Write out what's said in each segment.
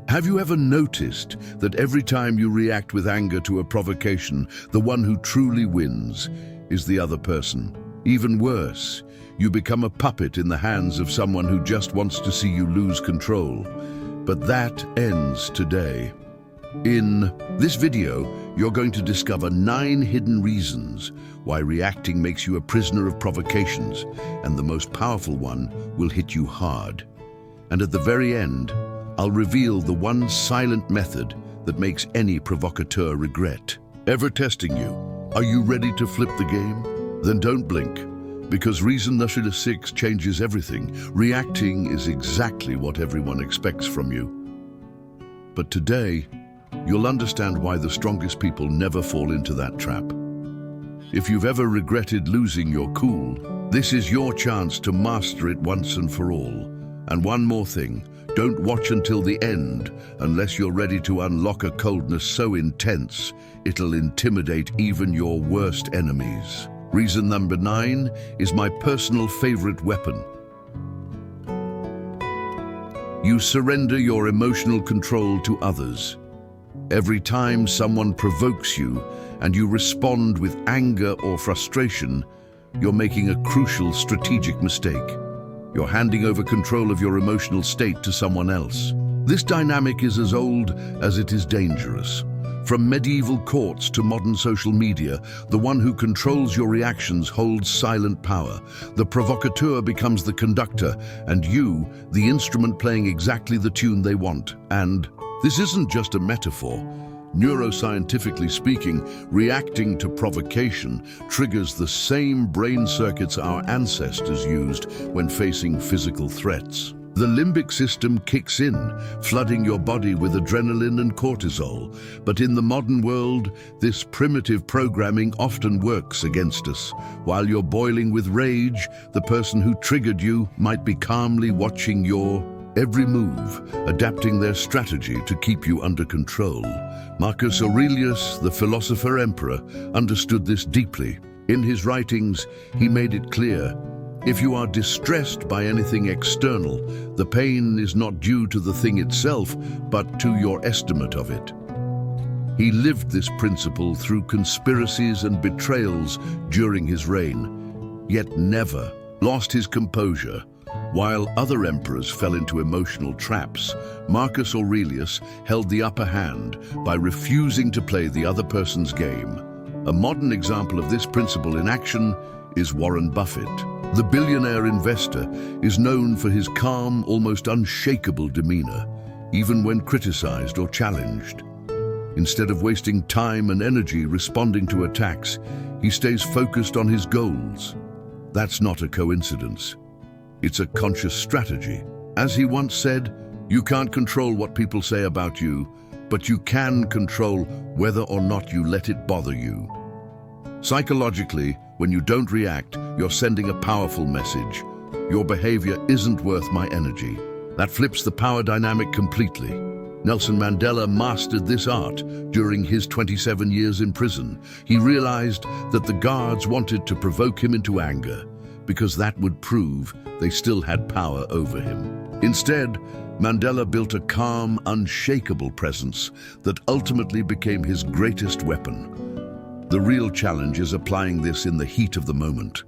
Have you ever noticed that every time you react with anger to a provocation, the one who truly wins is the other person? Even worse, you become a puppet in the hands of someone who just wants to see you lose control. But that ends today. In this video, you're going to discover 9 hidden reasons why reacting makes you a prisoner of provocations, and the most powerful one will hit you hard. And at the very end, I'll reveal the one silent method that makes any provocateur regret. Ever testing you? Are you ready to flip the game? Then don't blink, because reason number 6 changes everything. Reacting is exactly what everyone expects from you. But today, you'll understand why the strongest people never fall into that trap. If you've ever regretted losing your cool, this is your chance to master it once and for all. And one more thing, don't watch until the end unless you're ready to unlock a coldness so intense it'll intimidate even your worst enemies. Reason number 9 is my personal favorite weapon. You surrender your emotional control to others. Every time someone provokes you and you respond with anger or frustration, you're making a crucial strategic mistake. You're handing over control of your emotional state to someone else. This dynamic is as old as it is dangerous. From medieval courts to modern social media, the one who controls your reactions holds silent power. The provocateur becomes the conductor, and you, the instrument playing exactly the tune they want. And this isn't just a metaphor. Neuroscientifically speaking, reacting to provocation triggers the same brain circuits our ancestors used when facing physical threats. The limbic system kicks in, flooding your body with adrenaline and cortisol. But in the modern world, this primitive programming often works against us. While you're boiling with rage, the person who triggered you might be calmly watching your every move, adapting their strategy to keep you under control. Marcus Aurelius, the philosopher emperor, understood this deeply. In his writings, he made it clear, if you are distressed by anything external, the pain is not due to the thing itself, but to your estimate of it. He lived this principle through conspiracies and betrayals during his reign, yet never lost his composure. While other emperors fell into emotional traps, Marcus Aurelius held the upper hand by refusing to play the other person's game. A modern example of this principle in action is Warren Buffett. The billionaire investor is known for his calm, almost unshakable demeanor, even when criticized or challenged. Instead of wasting time and energy responding to attacks, he stays focused on his goals. That's not a coincidence. It's a conscious strategy. As he once said, you can't control what people say about you, but you can control whether or not you let it bother you. Psychologically, when you don't react, you're sending a powerful message. Your behavior isn't worth my energy. That flips the power dynamic completely. Nelson Mandela mastered this art during his 27 years in prison. He realized that the guards wanted to provoke him into anger, because that would prove they still had power over him. Instead, Mandela built a calm, unshakable presence that ultimately became his greatest weapon. The real challenge is applying this in the heat of the moment.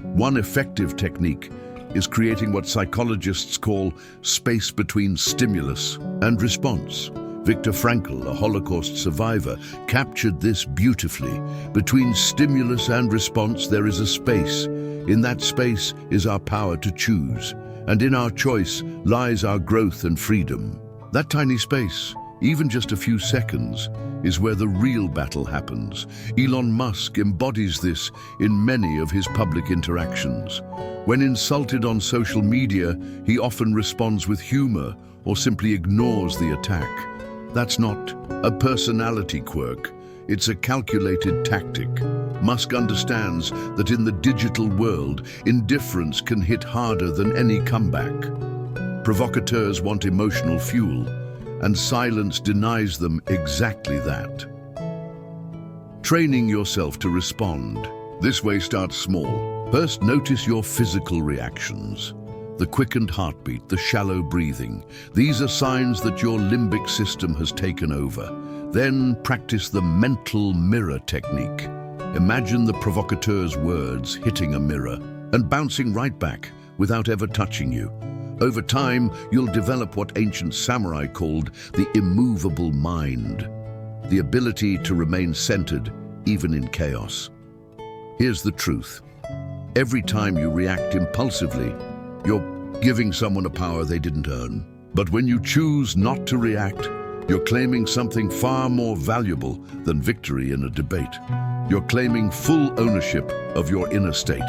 One effective technique is creating what psychologists call space between stimulus and response. Viktor Frankl, a Holocaust survivor, captured this beautifully. Between stimulus and response, there is a space. In that space is our power to choose, and in our choice lies our growth and freedom. That tiny space, even just a few seconds, is where the real battle happens. Elon Musk embodies this in many of his public interactions. When insulted on social media, he often responds with humor or simply ignores the attack. That's not a personality quirk. It's a calculated tactic. Musk understands that in the digital world, indifference can hit harder than any comeback. Provocateurs want emotional fuel, and silence denies them exactly that. Training yourself to respond. This way starts small. First, notice your physical reactions. The quickened heartbeat, the shallow breathing. These are signs that your limbic system has taken over. Then practice the mental mirror technique. Imagine the provocateur's words hitting a mirror and bouncing right back without ever touching you. Over time, you'll develop what ancient samurai called the immovable mind, the ability to remain centered even in chaos. Here's the truth. Every time you react impulsively, you're giving someone a power they didn't earn. But when you choose not to react, you're claiming something far more valuable than victory in a debate. You're claiming full ownership of your inner state.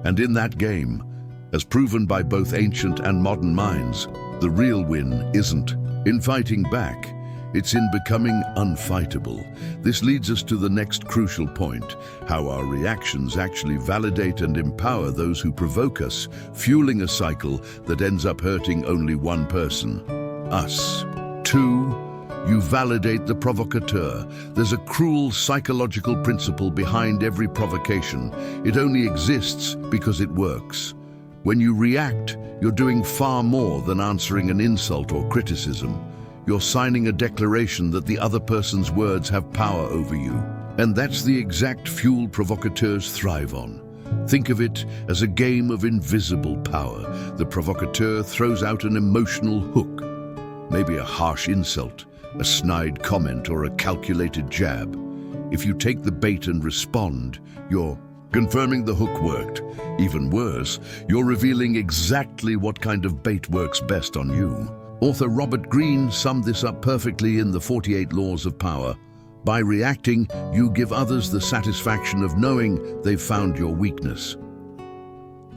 And in that game, as proven by both ancient and modern minds, the real win isn't in fighting back. It's in becoming unfightable. This leads us to the next crucial point, how our reactions actually validate and empower those who provoke us, fueling a cycle that ends up hurting only one person, us. 2. You validate the provocateur. There's a cruel psychological principle behind every provocation. It only exists because it works. When you react, you're doing far more than answering an insult or criticism. You're signing a declaration that the other person's words have power over you. And that's the exact fuel provocateurs thrive on. Think of it as a game of invisible power. The provocateur throws out an emotional hook, maybe a harsh insult, a snide comment, or a calculated jab. If you take the bait and respond, you're confirming the hook worked. Even worse, you're revealing exactly what kind of bait works best on you. Author Robert Greene summed this up perfectly in the 48 Laws of Power. By reacting, you give others the satisfaction of knowing they've found your weakness.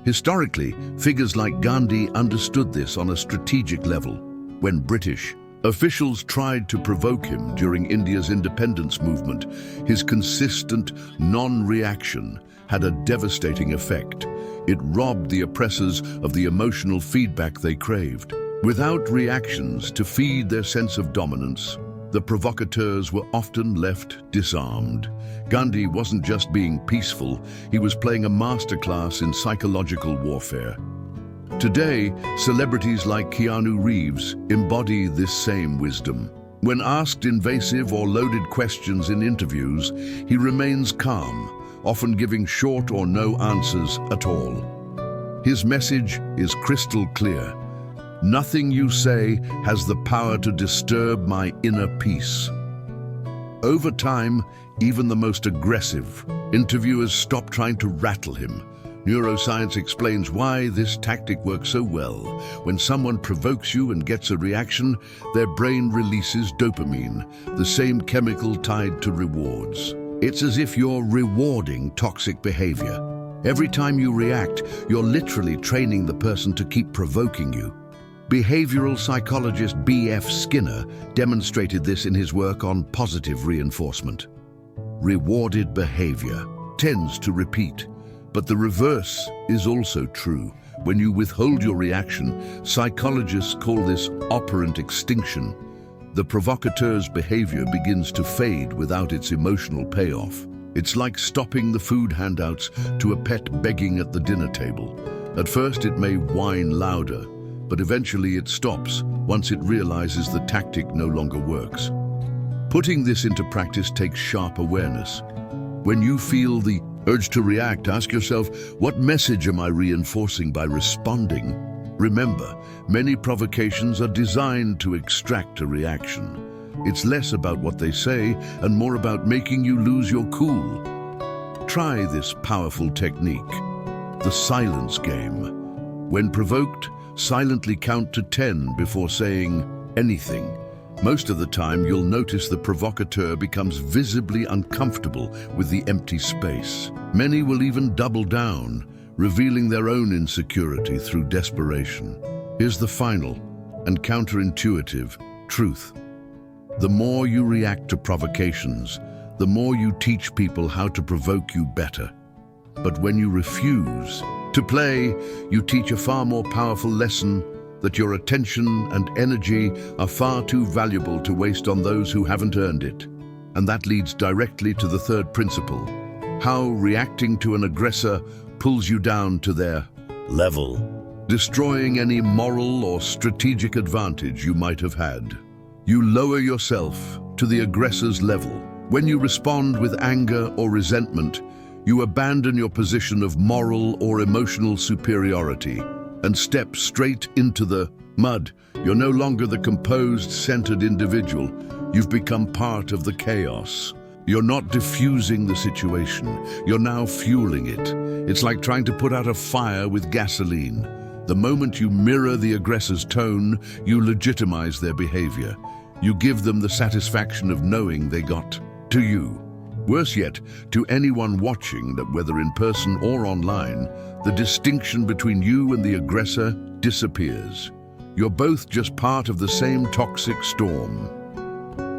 Historically, figures like Gandhi understood this on a strategic level. When British officials tried to provoke him during India's independence movement, his consistent non-reaction had a devastating effect. It robbed the oppressors of the emotional feedback they craved. Without reactions to feed their sense of dominance, the provocateurs were often left disarmed. Gandhi wasn't just being peaceful, he was playing a masterclass in psychological warfare. Today, celebrities like Keanu Reeves embody this same wisdom. When asked invasive or loaded questions in interviews, he remains calm, often giving short or no answers at all. His message is crystal clear. Nothing you say has the power to disturb my inner peace. Over time, even the most aggressive interviewers stop trying to rattle him. Neuroscience explains why this tactic works so well. When someone provokes you and gets a reaction, their brain releases dopamine, the same chemical tied to rewards. It's as if you're rewarding toxic behavior. Every time you react, you're literally training the person to keep provoking you. Behavioral psychologist B.F. Skinner demonstrated this in his work on positive reinforcement. Rewarded behavior tends to repeat, but the reverse is also true. When you withhold your reaction, psychologists call this operant extinction. The provocateur's behavior begins to fade without its emotional payoff. It's like stopping the food handouts to a pet begging at the dinner table. At first it may whine louder, but eventually it stops once it realizes the tactic no longer works. Putting this into practice takes sharp awareness. When you feel the urge to react, ask yourself, what message am I reinforcing by responding? Remember, many provocations are designed to extract a reaction. It's less about what they say and more about making you lose your cool. Try this powerful technique, the silence game. When provoked, silently count to 10 before saying anything. Most of the time, you'll notice the provocateur becomes visibly uncomfortable with the empty space. Many will even double down, revealing their own insecurity through desperation. Here's the final and counterintuitive truth. The more you react to provocations, the more you teach people how to provoke you better. But when you refuse to play, you teach a far more powerful lesson, that your attention and energy are far too valuable to waste on those who haven't earned it. And that leads directly to the third principle, how reacting to an aggressor pulls you down to their level. destroying any moral or strategic advantage you might have had. You lower yourself to the aggressor's level. When you respond with anger or resentment, you abandon your position of moral or emotional superiority and step straight into the mud. You're no longer the composed, centered individual. You've become part of the chaos. You're not diffusing the situation. You're now fueling it. It's like trying to put out a fire with gasoline. The moment you mirror the aggressor's tone, you legitimize their behavior. You give them the satisfaction of knowing they got to you. Worse yet, to anyone watching, that whether in person or online, the distinction between you and the aggressor disappears. You're both just part of the same toxic storm.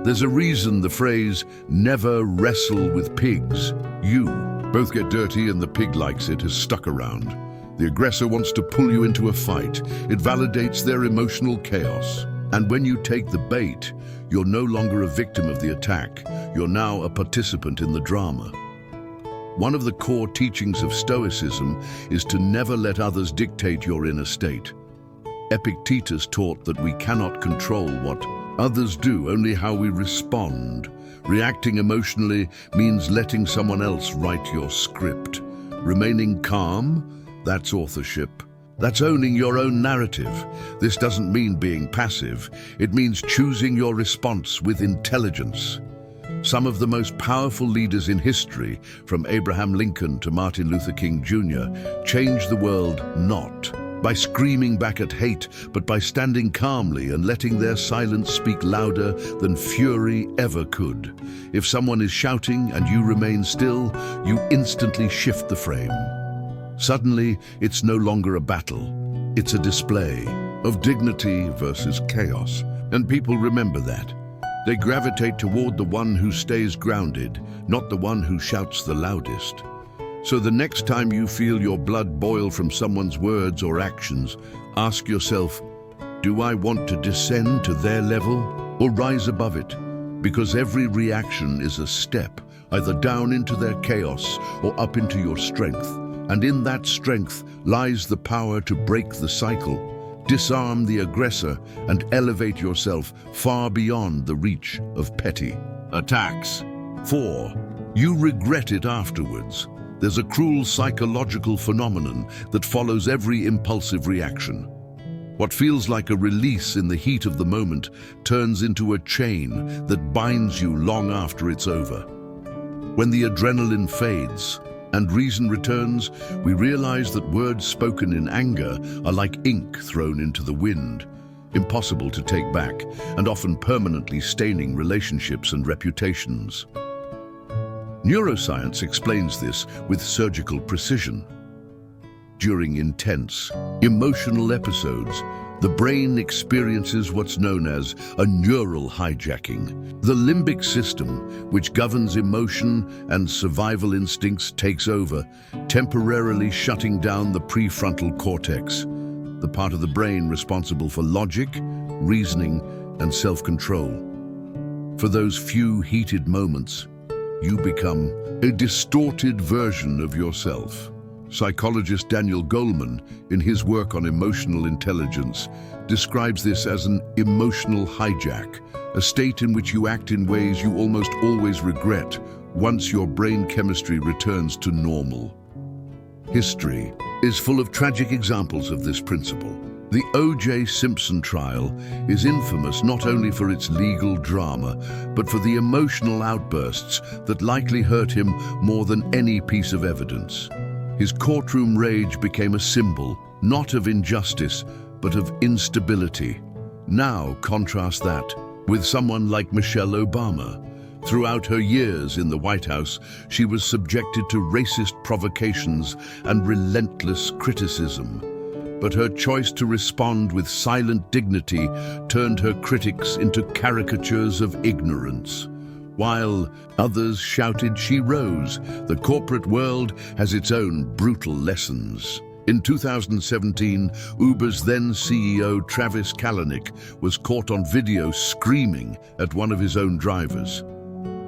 There's a reason the phrase, "never wrestle with pigs." You both get dirty and the pig likes it, is stuck around. The aggressor wants to pull you into a fight. It validates their emotional chaos. And when you take the bait, you're no longer a victim of the attack. You're now a participant in the drama. One of the core teachings of Stoicism is to never let others dictate your inner state. Epictetus taught that we cannot control what others do, only how we respond. Reacting emotionally means letting someone else write your script. Remaining calm, that's authorship. That's owning your own narrative. This doesn't mean being passive. It means choosing your response with intelligence. Some of the most powerful leaders in history, from Abraham Lincoln to Martin Luther King Jr., changed the world not by screaming back at hate, but by standing calmly and letting their silence speak louder than fury ever could. If someone is shouting and you remain still, you instantly shift the frame. Suddenly, it's no longer a battle. It's a display of dignity versus chaos. And people remember that. They gravitate toward the one who stays grounded, not the one who shouts the loudest. So the next time you feel your blood boil from someone's words or actions, ask yourself, do I want to descend to their level or rise above it? Because every reaction is a step, either down into their chaos or up into your strength. And in that strength lies the power to break the cycle, disarm the aggressor, and elevate yourself far beyond the reach of petty attacks. 4. You regret it afterwards. There's a cruel psychological phenomenon that follows every impulsive reaction. What feels like a release in the heat of the moment turns into a chain that binds you long after it's over. When the adrenaline fades and reason returns, we realize that words spoken in anger are like ink thrown into the wind, impossible to take back, and often permanently staining relationships and reputations. Neuroscience explains this with surgical precision. During intense, emotional episodes, the brain experiences what's known as a neural hijacking. The limbic system, which governs emotion and survival instincts, takes over, temporarily shutting down the prefrontal cortex, the part of the brain responsible for logic, reasoning, and self-control. For those few heated moments, you become a distorted version of yourself. Psychologist Daniel Goleman, in his work on emotional intelligence, describes this as an emotional hijack, a state in which you act in ways you almost always regret once your brain chemistry returns to normal. History is full of tragic examples of this principle. The O.J. Simpson trial is infamous not only for its legal drama, but for the emotional outbursts that likely hurt him more than any piece of evidence. His courtroom rage became a symbol, not of injustice, but of instability. Now contrast that with someone like Michelle Obama. Throughout her years in the White House, she was subjected to racist provocations and relentless criticism. But her choice to respond with silent dignity turned her critics into caricatures of ignorance. While others shouted, she rose. The corporate world has its own brutal lessons. In 2017, Uber's then CEO Travis Kalanick was caught on video screaming at one of his own drivers.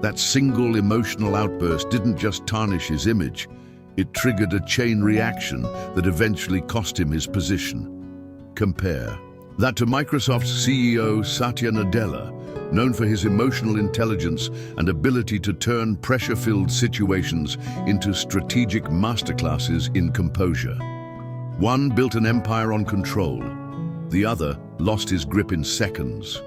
That single emotional outburst didn't just tarnish his image, It triggered a chain reaction that eventually cost him his position. Compare that to Microsoft's CEO Satya Nadella, known for his emotional intelligence and ability to turn pressure-filled situations into strategic masterclasses in composure. One built an empire on control. The other lost his grip in seconds.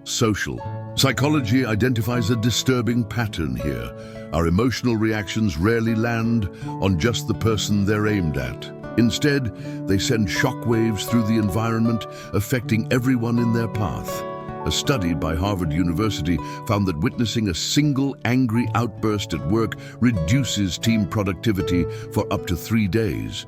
Social. Psychology identifies a disturbing pattern here. Our emotional reactions rarely land on just the person they're aimed at. Instead, they send shockwaves through the environment, affecting everyone in their path. A study by Harvard University found that witnessing a single angry outburst at work reduces team productivity for up to 3 days.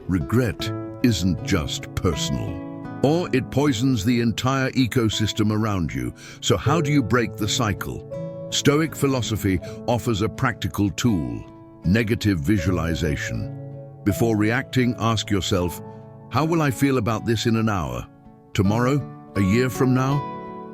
Regret isn't just personal, or it poisons the entire ecosystem around you. So how do you break the cycle? Stoic philosophy offers a practical tool: negative visualization. Before reacting, ask yourself, how will I feel about this in an hour? Tomorrow? A year from now?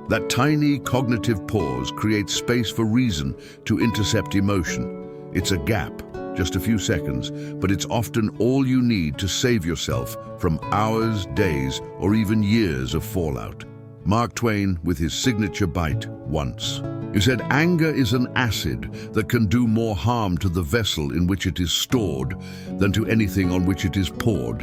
That tiny cognitive pause creates space for reason to intercept emotion. It's a gap, just a few seconds, but it's often all you need to save yourself from hours, days, or even years of fallout. Mark Twain, with his signature bite, once. He said, anger is an acid that can do more harm to the vessel in which it is stored than to anything on which it is poured.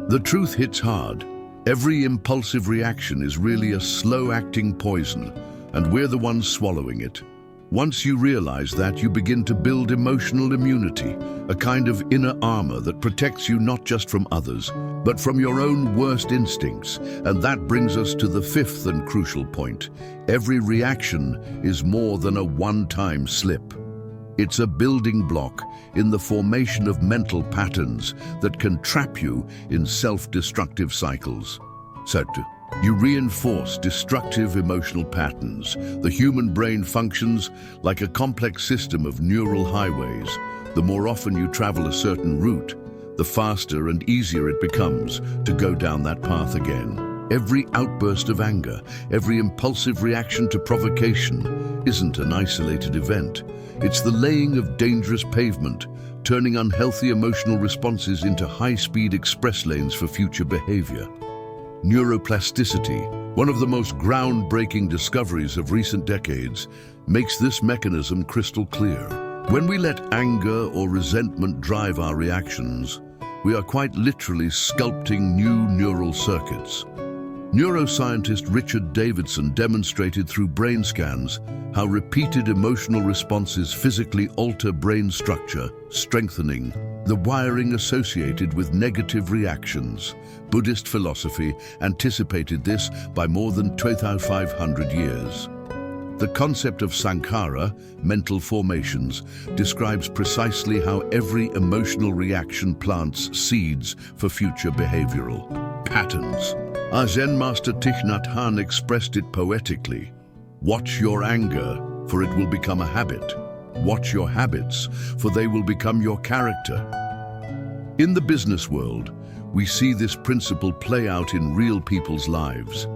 The truth hits hard. Every impulsive reaction is really a slow-acting poison, and we're the ones swallowing it. Once you realize that, you begin to build emotional immunity, a kind of inner armor that protects you not just from others, but from your own worst instincts. And that brings us to the fifth and crucial point. Every reaction is more than a one-time slip. It's a building block in the formation of mental patterns that can trap you in self-destructive cycles. So, you reinforce destructive emotional patterns. The human brain functions like a complex system of neural highways. The more often you travel a certain route, the faster and easier it becomes to go down that path again. Every outburst of anger, every impulsive reaction to provocation isn't an isolated event. It's the laying of dangerous pavement, turning unhealthy emotional responses into high-speed express lanes for future behavior. Neuroplasticity, one of the most groundbreaking discoveries of recent decades, makes this mechanism crystal clear. When we let anger or resentment drive our reactions, we are quite literally sculpting new neural circuits. Neuroscientist Richard Davidson demonstrated through brain scans how repeated emotional responses physically alter brain structure, strengthening the wiring associated with negative reactions. Buddhist philosophy anticipated this by more than 2,500 years. The concept of sankhara, mental formations, describes precisely how every emotional reaction plants seeds for future behavioral patterns. Our Zen master Thich Nhat Hanh expressed it poetically. Watch your anger, for it will become a habit. Watch your habits, for they will become your character. In the business world, we see this principle play out in real people's lives.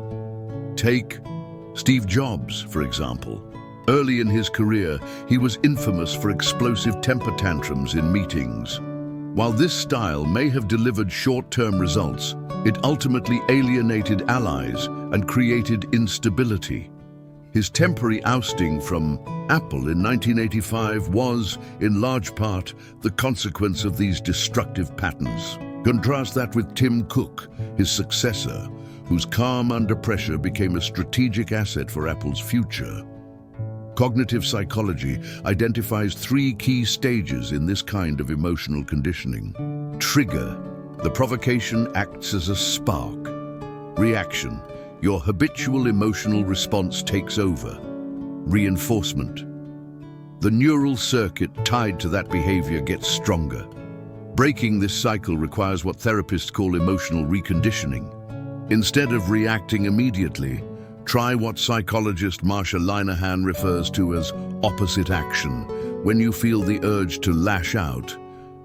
Take Steve Jobs, for example. Early in his career, he was infamous for explosive temper tantrums in meetings. While this style may have delivered short-term results, it ultimately alienated allies and created instability. His temporary ousting from Apple in 1985 was, in large part, the consequence of these destructive patterns. Contrast that with Tim Cook, his successor, whose calm under pressure became a strategic asset for Apple's future. Cognitive psychology identifies 3 key stages in this kind of emotional conditioning. Trigger. The provocation acts as a spark. Reaction. Your habitual emotional response takes over. Reinforcement. The neural circuit tied to that behavior gets stronger. Breaking this cycle requires what therapists call emotional reconditioning. Instead of reacting immediately, try what psychologist Marsha Linehan refers to as opposite action. When you feel the urge to lash out,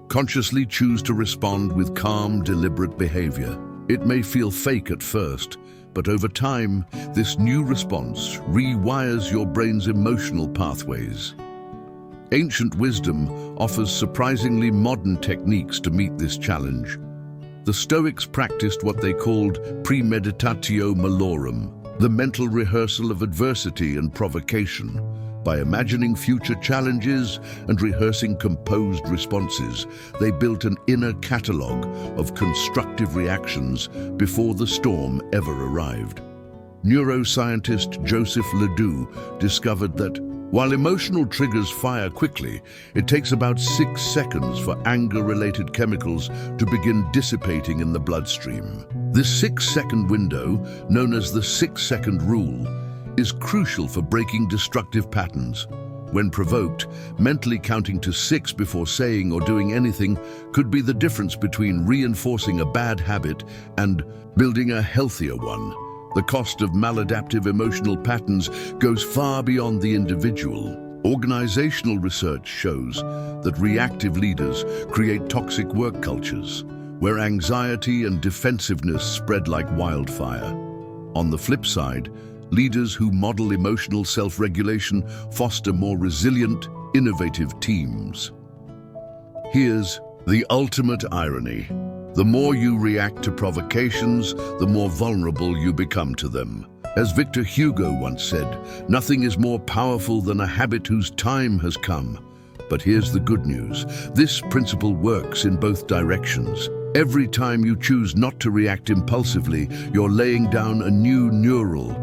consciously choose to respond with calm, deliberate behavior. It may feel fake at first, but over time, this new response rewires your brain's emotional pathways. Ancient wisdom offers surprisingly modern techniques to meet this challenge. The Stoics practiced what they called premeditatio malorum, the mental rehearsal of adversity and provocation. By imagining future challenges and rehearsing composed responses, they built an inner catalogue of constructive reactions before the storm ever arrived. Neuroscientist Joseph Ledoux discovered that while emotional triggers fire quickly, it takes about 6 seconds for anger-related chemicals to begin dissipating in the bloodstream. This 6-second window, known as the 6-second rule, is crucial for breaking destructive patterns. When provoked, mentally counting to 6 before saying or doing anything could be the difference between reinforcing a bad habit and building a healthier one. The cost of maladaptive emotional patterns goes far beyond the individual. Organizational research shows that reactive leaders create toxic work cultures, where anxiety and defensiveness spread like wildfire. On the flip side, leaders who model emotional self-regulation foster more resilient, innovative teams. Here's the ultimate irony. The more you react to provocations, the more vulnerable you become to them. As Victor Hugo once said, nothing is more powerful than a habit whose time has come. But here's the good news. This principle works in both directions. Every time you choose not to react impulsively, you're laying down a new neural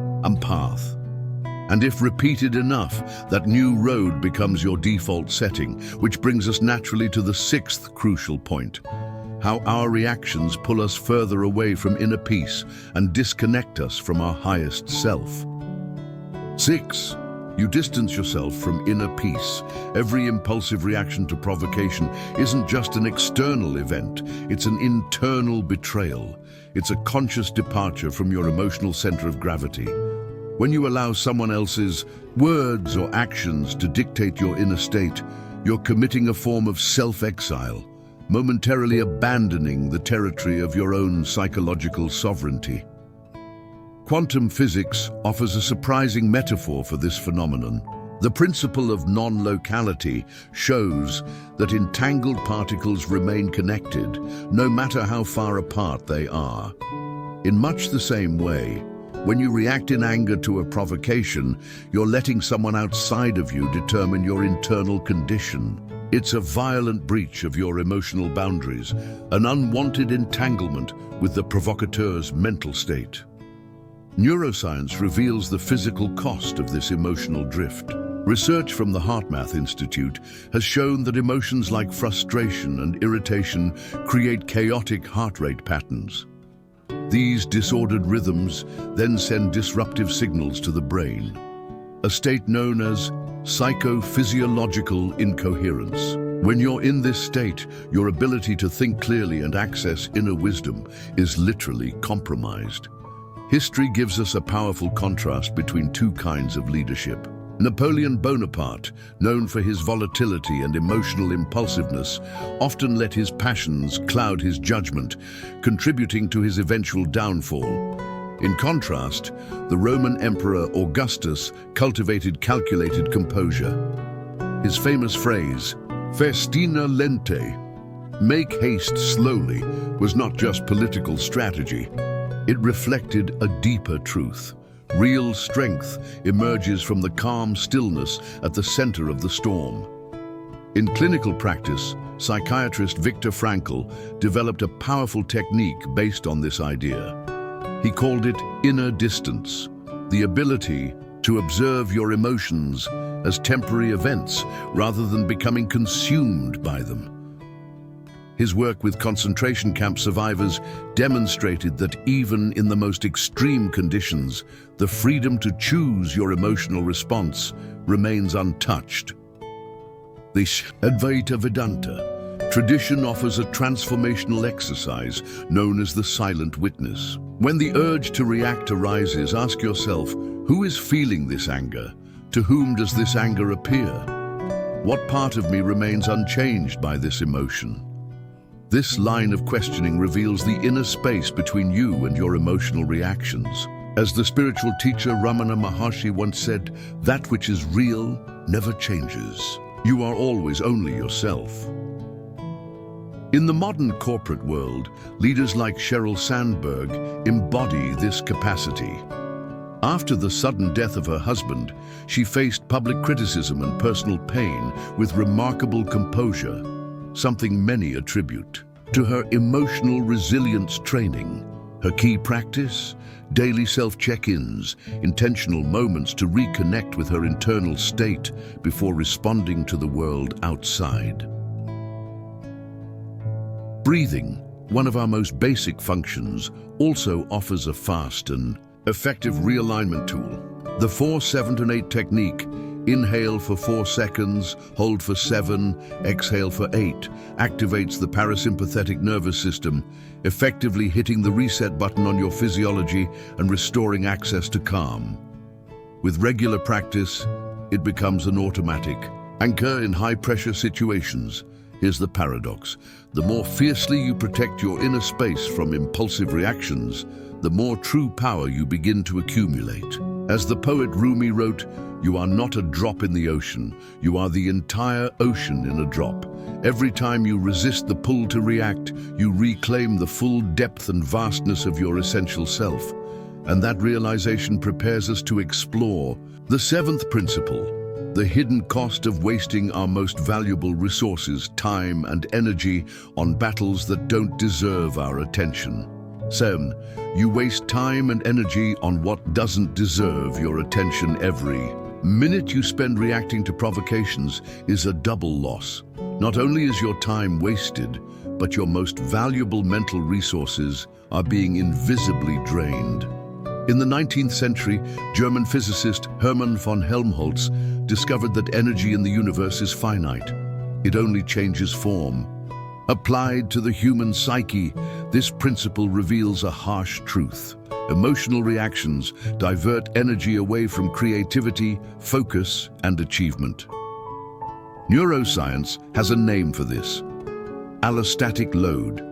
path. And if repeated enough, that new road becomes your default setting, which brings us naturally to the 6th crucial point. How our reactions pull us further away from inner peace and disconnect us from our highest self. 6. You distance yourself from inner peace. Every impulsive reaction to provocation isn't just an external event, it's an internal betrayal. It's a conscious departure from your emotional center of gravity. When you allow someone else's words or actions to dictate your inner state, you're committing a form of self-exile, momentarily abandoning the territory of your own psychological sovereignty. Quantum physics offers a surprising metaphor for this phenomenon. The principle of non-locality shows that entangled particles remain connected, no matter how far apart they are. In much the same way, when you react in anger to a provocation, you're letting someone outside of you determine your internal condition. It's a violent breach of your emotional boundaries, an unwanted entanglement with the provocateur's mental state. Neuroscience reveals the physical cost of this emotional drift. Research from the HeartMath Institute has shown that emotions like frustration and irritation create chaotic heart rate patterns. These disordered rhythms then send disruptive signals to the brain, a state known as psychophysiological incoherence. When you're in this state, your ability to think clearly and access inner wisdom is literally compromised. History gives us a powerful contrast between two kinds of leadership. Napoleon Bonaparte, known for his volatility and emotional impulsiveness, often let his passions cloud his judgment, contributing to his eventual downfall. In contrast, the Roman Emperor Augustus cultivated calculated composure. His famous phrase, "Festina lente," make haste slowly, was not just political strategy. It reflected a deeper truth. Real strength emerges from the calm stillness at the center of the storm. In clinical practice, psychiatrist Viktor Frankl developed a powerful technique based on this idea. He called it inner distance, the ability to observe your emotions as temporary events rather than becoming consumed by them. His work with concentration camp survivors demonstrated that even in the most extreme conditions, the freedom to choose your emotional response remains untouched. The Advaita Vedanta tradition offers a transformational exercise known as the silent witness. When the urge to react arises, ask yourself, who is feeling this anger? To whom does this anger appear? What part of me remains unchanged by this emotion? This line of questioning reveals the inner space between you and your emotional reactions. As the spiritual teacher Ramana Maharshi once said, that which is real never changes. You are always only yourself. In the modern corporate world, leaders like Sheryl Sandberg embody this capacity. After the sudden death of her husband, she faced public criticism and personal pain with remarkable composure, something many attribute to her emotional resilience training. Her key practice? Daily self-check-ins, intentional moments to reconnect with her internal state before responding to the world outside. Breathing, one of our most basic functions, also offers a fast and effective realignment tool. The 4-7-8 technique: inhale for 4 seconds, hold for 7, exhale for 8, activates the parasympathetic nervous system, effectively hitting the reset button on your physiology and restoring access to calm. With regular practice, it becomes an automatic anchor in high-pressure situations. Here's the paradox: the more fiercely you protect your inner space from impulsive reactions, the more true power you begin to accumulate. As the poet Rumi wrote, "You are not a drop in the ocean, you are the entire ocean in a drop." Every time you resist the pull to react, you reclaim the full depth and vastness of your essential self. And that realization prepares us to explore the 7th principle: the hidden cost of wasting our most valuable resources, time and energy, on battles that don't deserve our attention. 7. You waste time and energy on what doesn't deserve your attention. Every minute you spend reacting to provocations is a double loss. Not only is your time wasted, but your most valuable mental resources are being invisibly drained. In the 19th century, German physicist Hermann von Helmholtz discovered that energy in the universe is finite. It only changes form. Applied to the human psyche, this principle reveals a harsh truth. Emotional reactions divert energy away from creativity, focus, and achievement. Neuroscience has a name for this: allostatic load,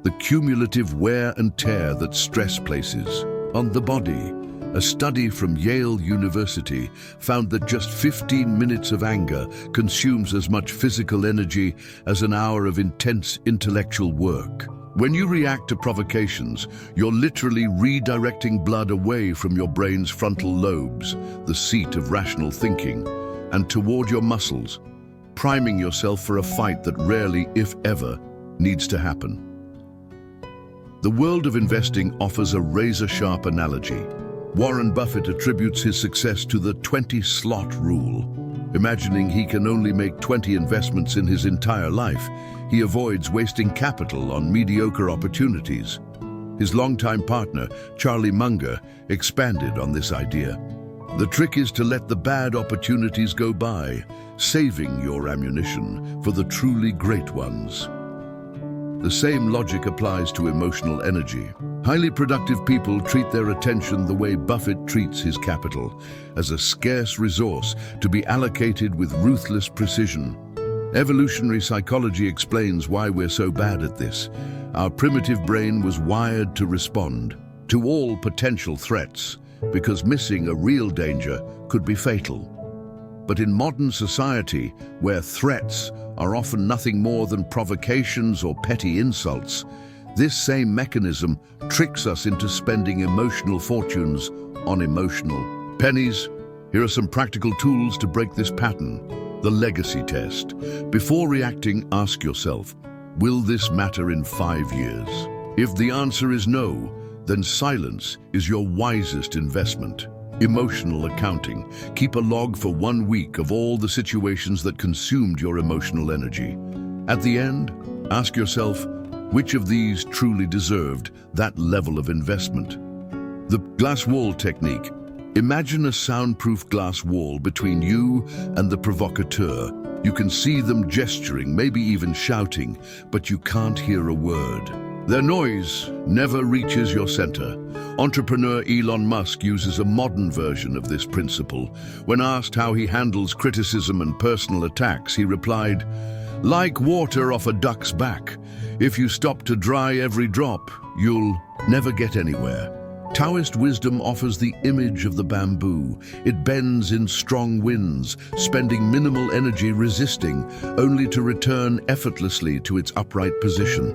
the cumulative wear and tear that stress places on the body. A study from Yale University found that just 15 minutes of anger consumes as much physical energy as an hour of intense intellectual work. When you react to provocations, you're literally redirecting blood away from your brain's frontal lobes, the seat of rational thinking, and toward your muscles, priming yourself for a fight that rarely, if ever, needs to happen. The world of investing offers a razor-sharp analogy. Warren Buffett attributes his success to the 20-slot rule. Imagining he can only make 20 investments in his entire life, he avoids wasting capital on mediocre opportunities. His longtime partner, Charlie Munger, expanded on this idea. The trick is to let the bad opportunities go by, saving your ammunition for the truly great ones. The same logic applies to emotional energy. Highly productive people treat their attention the way Buffett treats his capital, as a scarce resource to be allocated with ruthless precision. Evolutionary psychology explains why we're so bad at this. Our primitive brain was wired to respond to all potential threats, because missing a real danger could be fatal. But in modern society, where threats are often nothing more than provocations or petty insults, this same mechanism tricks us into spending emotional fortunes on emotional pennies. Here are some practical tools to break this pattern. The legacy test. Before reacting, ask yourself, will this matter in 5 years? If the answer is no, then silence is your wisest investment. Emotional accounting. Keep a log for 1 week of all the situations that consumed your emotional energy. At the end, ask yourself, which of these truly deserved that level of investment? The glass wall technique. Imagine a soundproof glass wall between you and the provocateur. You can see them gesturing, maybe even shouting, but you can't hear a word. Their noise never reaches your center. Entrepreneur Elon Musk uses a modern version of this principle. When asked how he handles criticism and personal attacks, he replied, "Like water off a duck's back. If you stop to dry every drop, you'll never get anywhere." Taoist wisdom offers the image of the bamboo. It bends in strong winds, spending minimal energy resisting, only to return effortlessly to its upright position.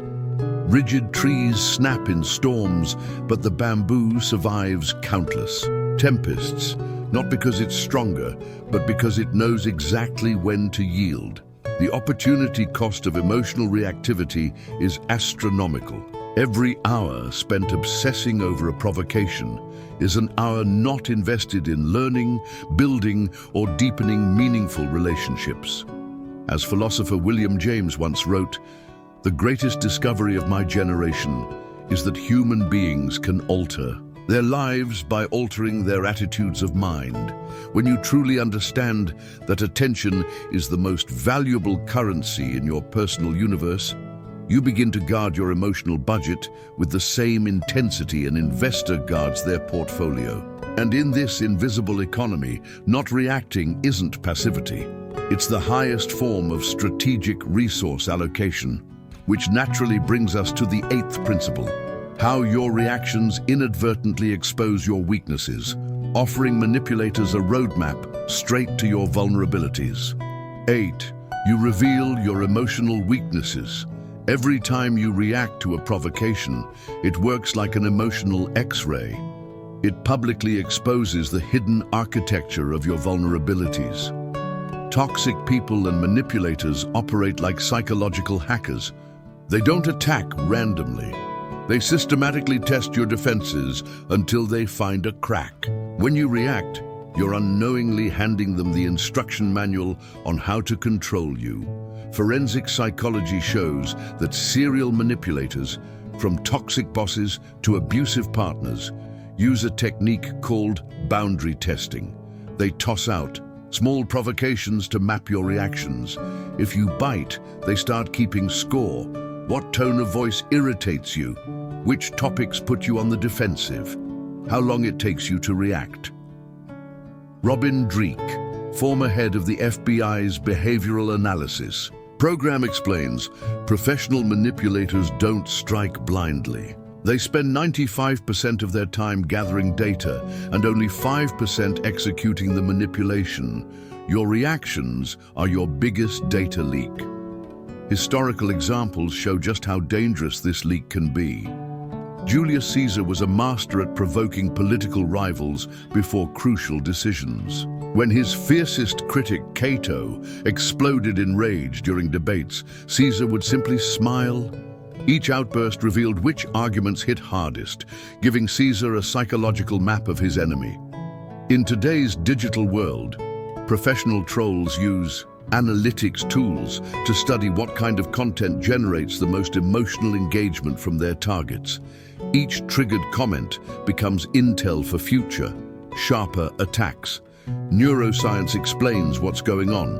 Rigid trees snap in storms, but the bamboo survives countless tempests, not because it's stronger, but because it knows exactly when to yield. The opportunity cost of emotional reactivity is astronomical. Every hour spent obsessing over a provocation is an hour not invested in learning, building, or deepening meaningful relationships. As philosopher William James once wrote, "The greatest discovery of my generation is that human beings can alter their lives by altering their attitudes of mind." When you truly understand that attention is the most valuable currency in your personal universe, you begin to guard your emotional budget with the same intensity an investor guards their portfolio. And in this invisible economy, not reacting isn't passivity. It's the highest form of strategic resource allocation, which naturally brings us to the eighth principle: how your reactions inadvertently expose your weaknesses, offering manipulators a roadmap straight to your vulnerabilities. 8. You reveal your emotional weaknesses. Every time you react to a provocation, it works like an emotional X-ray. It publicly exposes the hidden architecture of your vulnerabilities. Toxic people and manipulators operate like psychological hackers. They don't attack randomly. They systematically test your defenses until they find a crack. When you react, you're unknowingly handing them the instruction manual on how to control you. Forensic psychology shows that serial manipulators, from toxic bosses to abusive partners, use a technique called boundary testing. They toss out small provocations to map your reactions. If you bite, they start keeping score. What tone of voice irritates you? Which topics put you on the defensive? How long it takes you to react? Robin Dreeke, former head of the FBI's Behavioral Analysis Program, explains, professional manipulators don't strike blindly. They spend 95% of their time gathering data and only 5% executing the manipulation. Your reactions are your biggest data leak. Historical examples show just how dangerous this leak can be. Julius Caesar was a master at provoking political rivals before crucial decisions. When his fiercest critic, Cato, exploded in rage during debates, Caesar would simply smile. Each outburst revealed which arguments hit hardest, giving Caesar a psychological map of his enemy. In today's digital world, professional trolls use analytics tools to study what kind of content generates the most emotional engagement from their targets. Each triggered comment becomes intel for future, sharper attacks. Neuroscience explains what's going on.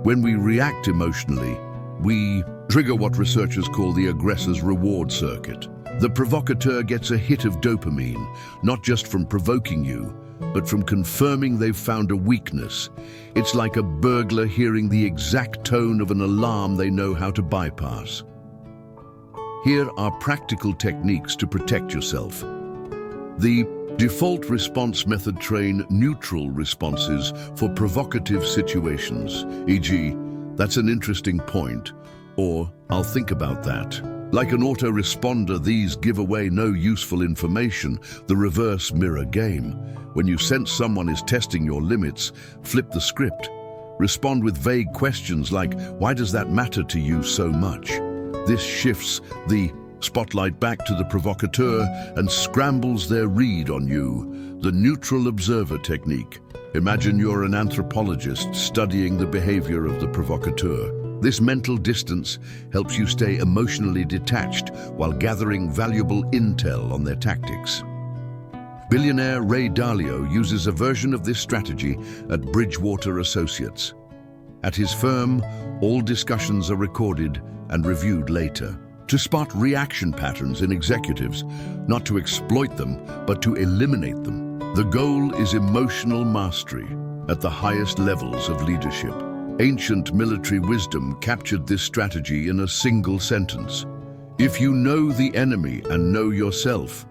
When we react emotionally, we trigger what researchers call the aggressor's reward circuit. The provocateur gets a hit of dopamine, not just from provoking you, but from confirming they've found a weakness. It's like a burglar hearing the exact tone of an alarm they know how to bypass. Here are practical techniques to protect yourself. The default response method: train neutral responses for provocative situations, e.g., "That's an interesting point," or "I'll think about that." Like an autoresponder, these give away no useful information. The reverse mirror game. When you sense someone is testing your limits, flip the script. Respond with vague questions like, "Why does that matter to you so much?" This shifts the spotlight back to the provocateur and scrambles their read on you. The neutral observer technique. Imagine you're an anthropologist studying the behavior of the provocateur. This mental distance helps you stay emotionally detached while gathering valuable intel on their tactics. Billionaire Ray Dalio uses a version of this strategy at Bridgewater Associates. At his firm, all discussions are recorded and reviewed later to spot reaction patterns in executives, not to exploit them, but to eliminate them. The goal is emotional mastery at the highest levels of leadership. Ancient military wisdom captured this strategy in a single sentence: if you know the enemy and know yourself,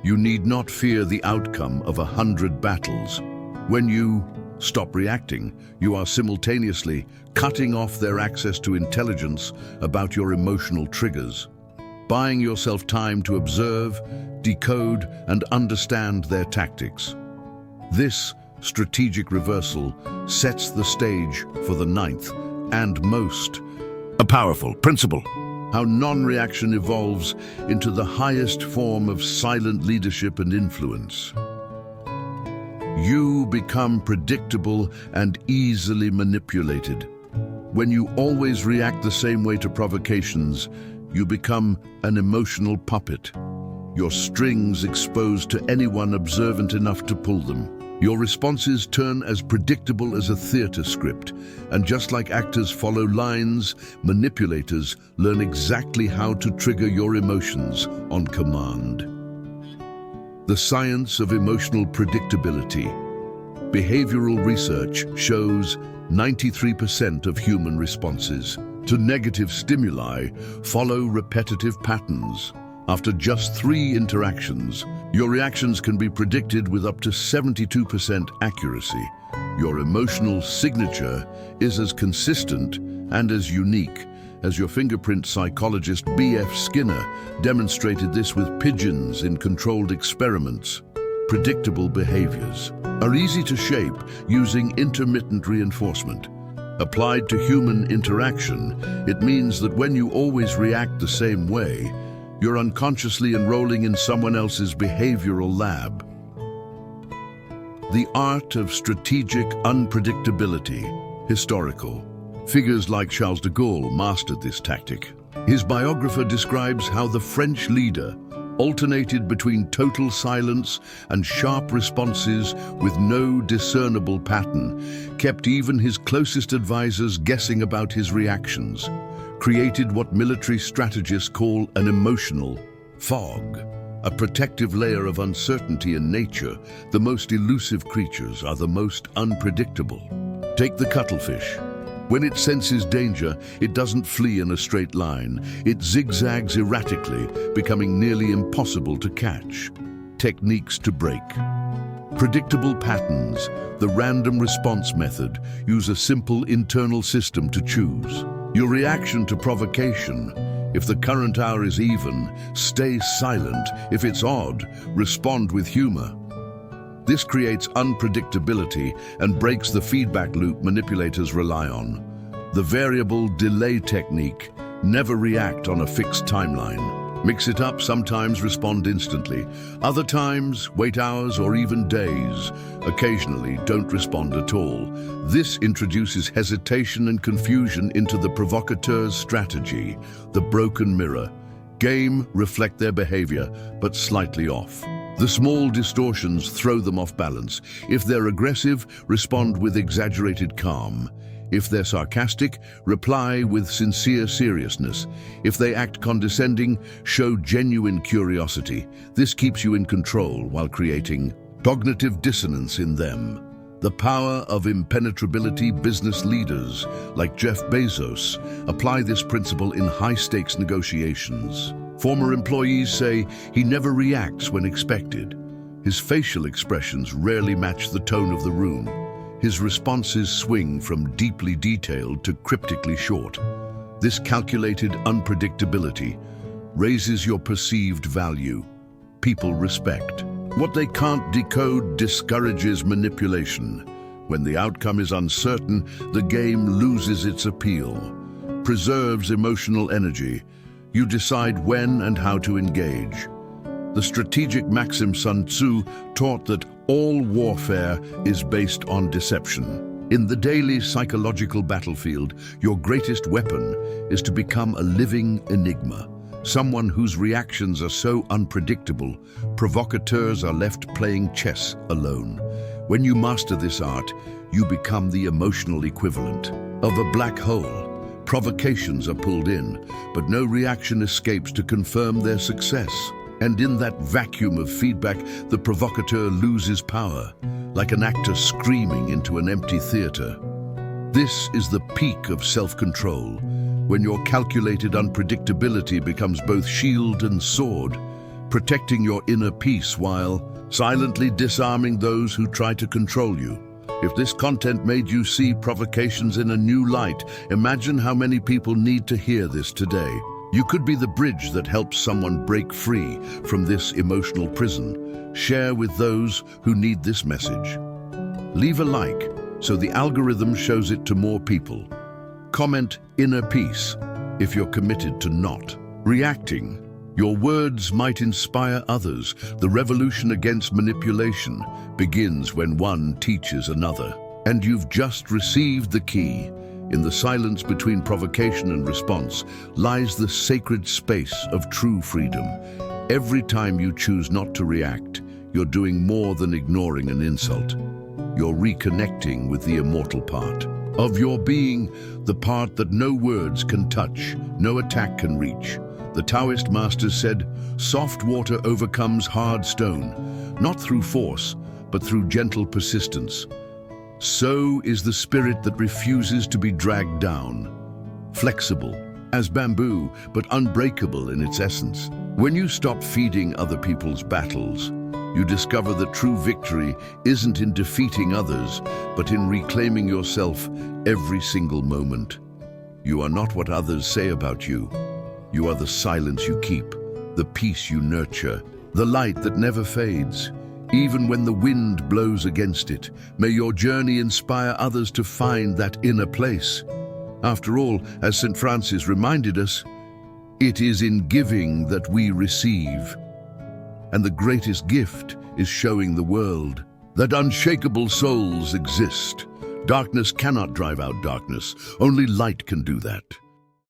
You need not fear the outcome of 100 battles. When you stop reacting, you are simultaneously cutting off their access to intelligence about your emotional triggers, buying yourself time to observe, decode, and understand their tactics. This strategic reversal sets the stage for the ninth and most powerful principle: how non-reaction evolves into the highest form of silent leadership and influence. You become predictable and easily manipulated. When you always react the same way to provocations, you become an emotional puppet, your strings exposed to anyone observant enough to pull them. Your responses turn as predictable as a theater script, and just like actors follow lines, manipulators learn exactly how to trigger your emotions on command. The science of emotional predictability. Behavioral research shows 93% of human responses to negative stimuli follow repetitive patterns. After just 3 interactions, your reactions can be predicted with up to 72% accuracy. Your emotional signature is as consistent and as unique as your fingerprint. Psychologist B.F. Skinner demonstrated this with pigeons in controlled experiments. Predictable behaviors are easy to shape using intermittent reinforcement. Applied to human interaction, it means that when you always react the same way, you're unconsciously enrolling in someone else's behavioral lab. The art of strategic unpredictability. Historical. Figures like Charles de Gaulle mastered this tactic. His biographer describes how the French leader alternated between total silence and sharp responses with no discernible pattern, kept even his closest advisors guessing about his reactions, created what military strategists call an emotional fog, a protective layer of uncertainty in nature. The most elusive creatures are the most unpredictable. Take the cuttlefish. When it senses danger, it doesn't flee in a straight line. It zigzags erratically, becoming nearly impossible to catch. Techniques to break. Predictable patterns, the random response method, use a simple internal system to choose. Your reaction to provocation: if the current hour is even, stay silent. If it's odd, respond with humor. This creates unpredictability and breaks the feedback loop manipulators rely on. The variable delay technique: never react on a fixed timeline. Mix it up, sometimes respond instantly. Other times, wait hours or even days. Occasionally, don't respond at all. This introduces hesitation and confusion into the provocateur's strategy. The broken mirror. Game, reflect their behavior, but slightly off. The small distortions throw them off balance. If they're aggressive, respond with exaggerated calm. If they're sarcastic, reply with sincere seriousness. If they act condescending, show genuine curiosity. This keeps you in control while creating cognitive dissonance in them. The power of impenetrability. Business leaders like Jeff Bezos apply this principle in high-stakes negotiations. Former employees say he never reacts when expected. His facial expressions rarely match the tone of the room. His responses swing from deeply detailed to cryptically short. This calculated unpredictability raises your perceived value. People respect. What they can't decode discourages manipulation. When the outcome is uncertain, the game loses its appeal. Preserves emotional energy. You decide when and how to engage. The strategic maxim Sun Tzu taught that all warfare is based on deception. In the daily psychological battlefield, your greatest weapon is to become a living enigma. Someone whose reactions are so unpredictable, provocateurs are left playing chess alone. When you master this art, you become the emotional equivalent of a black hole. Provocations are pulled in, but no reaction escapes to confirm their success. And in that vacuum of feedback, the provocateur loses power, like an actor screaming into an empty theater. This is the peak of self-control, when your calculated unpredictability becomes both shield and sword. protecting your inner peace while silently disarming those who try to control you. If this content made you see provocations in a new light, imagine how many people need to hear this today. You could be the bridge that helps someone break free from this emotional prison. Share with those who need this message. Leave a like so the algorithm shows it to more people. Comment "inner peace" if you're committed to not reacting. Your words might inspire others. The revolution against manipulation begins when one teaches another. And you've just received the key. In the silence between provocation and response lies the sacred space of true freedom. Every time you choose not to react, you're doing more than ignoring an insult. You're reconnecting with the immortal part of your being, the part that no words can touch, no attack can reach. The Taoist masters said, "Soft water overcomes hard stone, not through force, but through gentle persistence." So is the spirit that refuses to be dragged down, flexible as bamboo, but unbreakable in its essence. When you stop feeding other people's battles, you discover that true victory isn't in defeating others, but in reclaiming yourself every single moment. You are not what others say about you. You are the silence you keep, the peace you nurture, the light that never fades, even when the wind blows against it. May your journey inspire others to find that inner place. After all, as St. Francis reminded us, it is in giving that we receive. And the greatest gift is showing the world that unshakable souls exist. Darkness cannot drive out darkness. Only light can do that.